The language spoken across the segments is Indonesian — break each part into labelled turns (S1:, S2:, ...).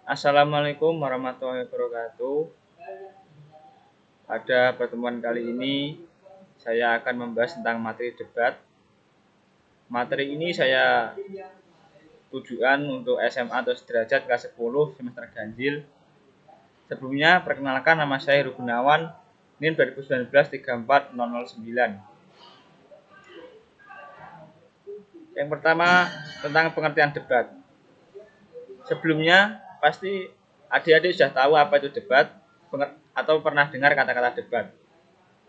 S1: Assalamualaikum warahmatullahi wabarakatuh. Pada pertemuan kali ini saya akan membahas tentang materi debat. Materi ini saya tujuan untuk SMA atau sederajat kelas 10 semester ganjil. Sebelumnya perkenalkan, nama saya Heru Gunawan, NIM 2019 34009. Yang pertama tentang pengertian debat. Sebelumnya pasti adik-adik sudah tahu apa itu debat atau pernah dengar kata-kata debat.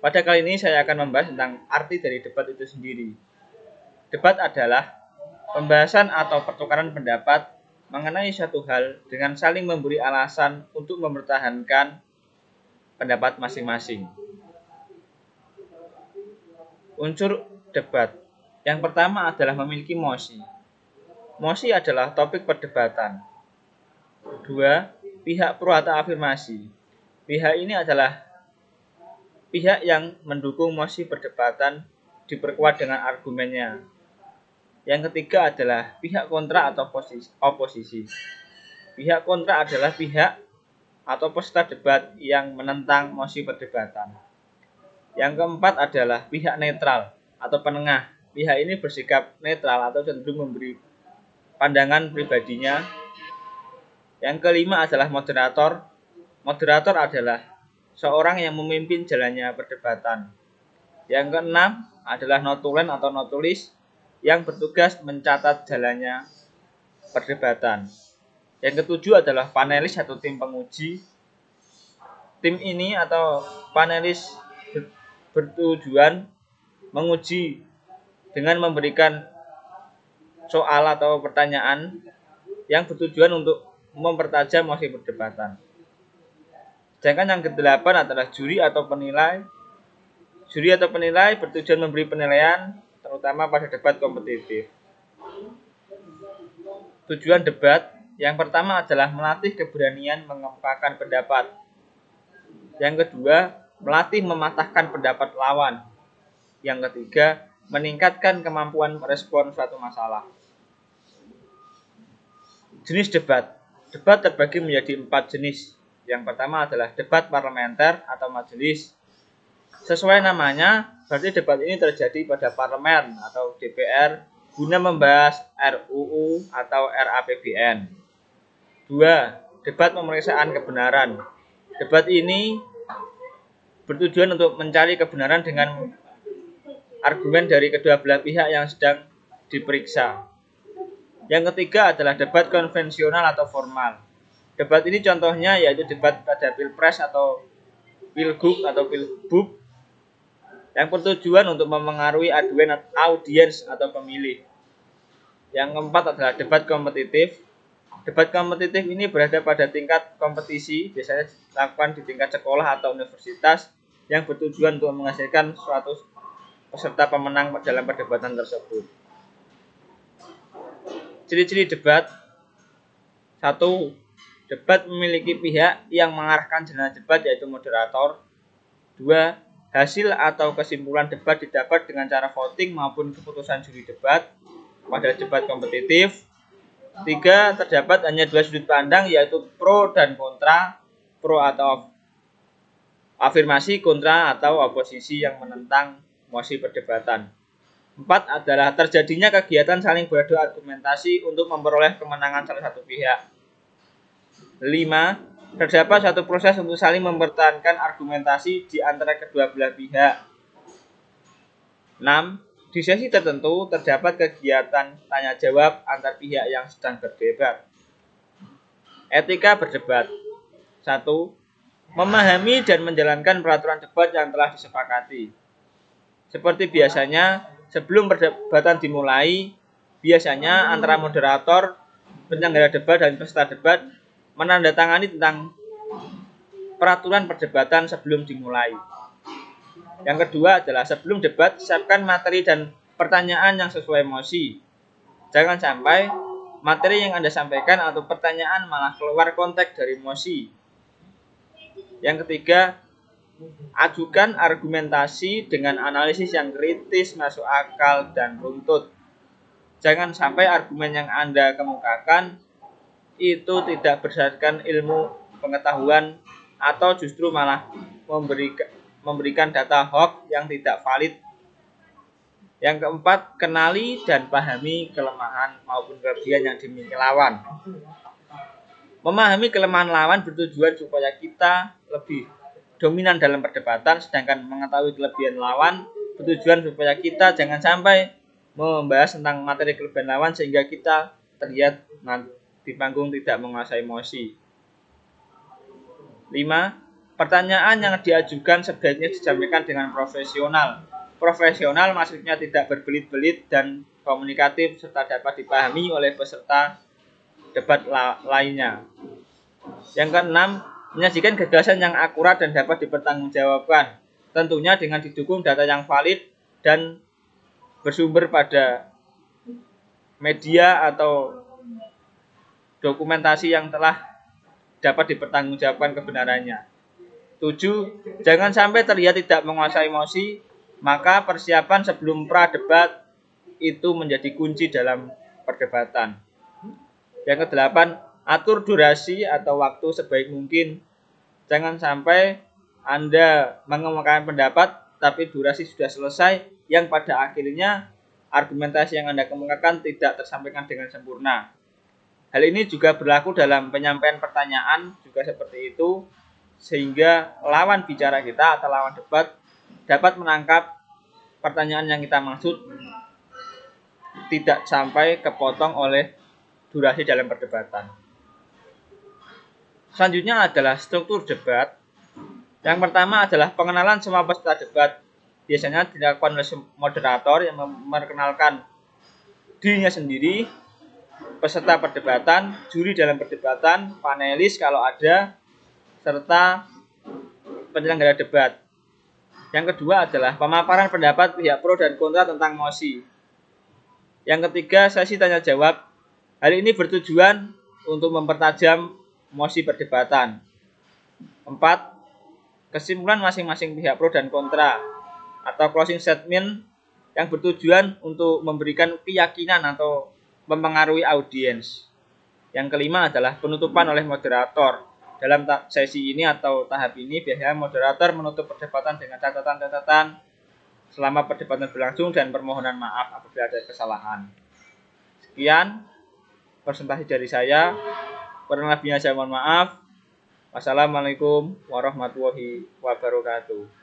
S1: Pada kali ini saya akan membahas tentang arti dari debat itu sendiri. Debat adalah pembahasan atau pertukaran pendapat mengenai suatu hal dengan saling memberi alasan untuk mempertahankan pendapat masing-masing. Unsur debat. Yang pertama adalah memiliki mosi. Mosi adalah topik perdebatan. 2. Pihak pro atau afirmasi. Pihak ini adalah pihak yang mendukung mosi perdebatan diperkuat dengan argumennya. Yang ketiga adalah pihak kontra atau oposisi. Pihak kontra adalah pihak atau peserta debat yang menentang mosi perdebatan. Yang keempat adalah pihak netral atau penengah. Pihak ini bersikap netral atau cenderung memberi pandangan pribadinya. Yang kelima adalah moderator. Moderator adalah seorang yang memimpin jalannya perdebatan. Yang keenam adalah notulen atau notulis yang bertugas mencatat jalannya perdebatan. Yang ketujuh adalah panelis atau tim penguji. Tim ini atau panelis bertujuan menguji dengan memberikan soal atau pertanyaan yang bertujuan untuk mempertajam mosi perdebatan. Sedangkan yang kedelapan adalah juri atau penilai. Juri atau penilai bertujuan memberi penilaian terutama pada debat kompetitif. Tujuan debat yang pertama adalah melatih keberanian mengemukakan pendapat. Yang kedua, melatih mematahkan pendapat lawan. Yang ketiga, meningkatkan kemampuan merespon suatu masalah. Jenis debat. Debat terbagi menjadi 4 jenis. Yang pertama adalah debat parlementer atau majelis. Sesuai namanya, berarti debat ini terjadi pada parlemen atau DPR guna membahas RUU atau RAPBN. 2. Debat pemeriksaan kebenaran. Debat ini bertujuan untuk mencari kebenaran dengan argumen dari kedua belah pihak yang sedang diperiksa. Yang ketiga adalah debat konvensional atau formal. Debat ini contohnya yaitu debat pada pilpres atau pilgub atau pilbub yang bertujuan untuk memengaruhi audiens atau pemilih. Yang keempat adalah debat kompetitif. Debat kompetitif ini berada pada tingkat kompetisi, biasanya dilakukan di tingkat sekolah atau universitas yang bertujuan untuk menghasilkan suatu peserta pemenang dalam perdebatan tersebut. Ciri-ciri debat. 1. Debat memiliki pihak yang mengarahkan jalannya debat yaitu moderator. 2. Hasil atau kesimpulan debat didapat dengan cara voting maupun keputusan juri debat pada debat kompetitif. 3. Terdapat hanya 2 sudut pandang yaitu pro dan kontra. Pro atau afirmasi, kontra atau oposisi yang menentang mosi perdebatan. 4 adalah terjadinya kegiatan saling beradu argumentasi untuk memperoleh kemenangan salah satu pihak. 5. Terdapat satu proses untuk saling mempertahankan argumentasi di antara kedua belah pihak. 6. Di sesi tertentu terdapat kegiatan tanya jawab antar pihak yang sedang berdebat. Etika berdebat. 1. Memahami dan menjalankan peraturan debat yang telah disepakati. Seperti biasanya, sebelum perdebatan dimulai, biasanya antara moderator, penyelenggara debat dan peserta debat menandatangani tentang peraturan perdebatan sebelum dimulai. Yang kedua adalah sebelum debat, siapkan materi dan pertanyaan yang sesuai emosi. Jangan sampai materi yang Anda sampaikan atau pertanyaan malah keluar konteks dari emosi. Yang ketiga, ajukan argumentasi dengan analisis yang kritis, masuk akal, dan runtut. Jangan sampai argumen yang Anda kemukakan itu tidak berdasarkan ilmu pengetahuan atau justru malah memberikan data hoax yang tidak valid. Yang keempat, kenali dan pahami kelemahan maupun kelebihan yang dimiliki lawan. Memahami kelemahan lawan bertujuan supaya kita lebih dominan dalam perdebatan, sedangkan mengetahui kelebihan lawan bertujuan supaya kita jangan sampai membahas tentang materi kelebihan lawan sehingga kita terlihat di panggung tidak menguasai emosi. 5. Pertanyaan yang diajukan sebaiknya disampaikan dengan profesional. Profesional maksudnya tidak berbelit-belit dan komunikatif serta dapat dipahami oleh peserta debat lainnya. Yang keenam, menyajikan gagasan yang akurat dan dapat dipertanggungjawabkan, tentunya dengan didukung data yang valid dan bersumber pada media atau dokumentasi yang telah dapat dipertanggungjawabkan kebenarannya. 7. Jangan sampai terlihat tidak menguasai emosi, maka persiapan sebelum pra-debat itu menjadi kunci dalam perdebatan. Yang ke-8, atur durasi atau waktu sebaik mungkin. Jangan sampai Anda mengemukakan pendapat tapi durasi sudah selesai yang pada akhirnya argumentasi yang Anda kemukakan tidak tersampaikan dengan sempurna. Hal ini juga berlaku dalam penyampaian pertanyaan juga seperti itu, sehingga lawan bicara kita atau lawan debat dapat menangkap pertanyaan yang kita maksud tidak sampai kepotong oleh durasi dalam perdebatan. Selanjutnya adalah struktur debat. Yang pertama adalah pengenalan semua peserta debat. Biasanya dilakukan oleh moderator yang memperkenalkan dirinya sendiri, peserta perdebatan, juri dalam perdebatan, panelis kalau ada, serta penyelenggara debat. Yang kedua adalah pemaparan pendapat pihak pro dan kontra tentang mosi. Yang ketiga, sesi tanya jawab. Hal ini bertujuan untuk mempertajam mosi perdebatan. 4. Kesimpulan masing-masing pihak pro dan kontra atau closing statement yang bertujuan untuk memberikan keyakinan atau mempengaruhi audiens. Yang kelima adalah penutupan oleh moderator. Dalam sesi ini atau tahap ini biasanya moderator menutup perdebatan dengan catatan-catatan selama perdebatan berlangsung dan permohonan maaf apabila ada kesalahan. Sekian presentasi dari saya. Kurang lebihnya saya mohon maaf. Wassalamualaikum warahmatullahi wabarakatuh.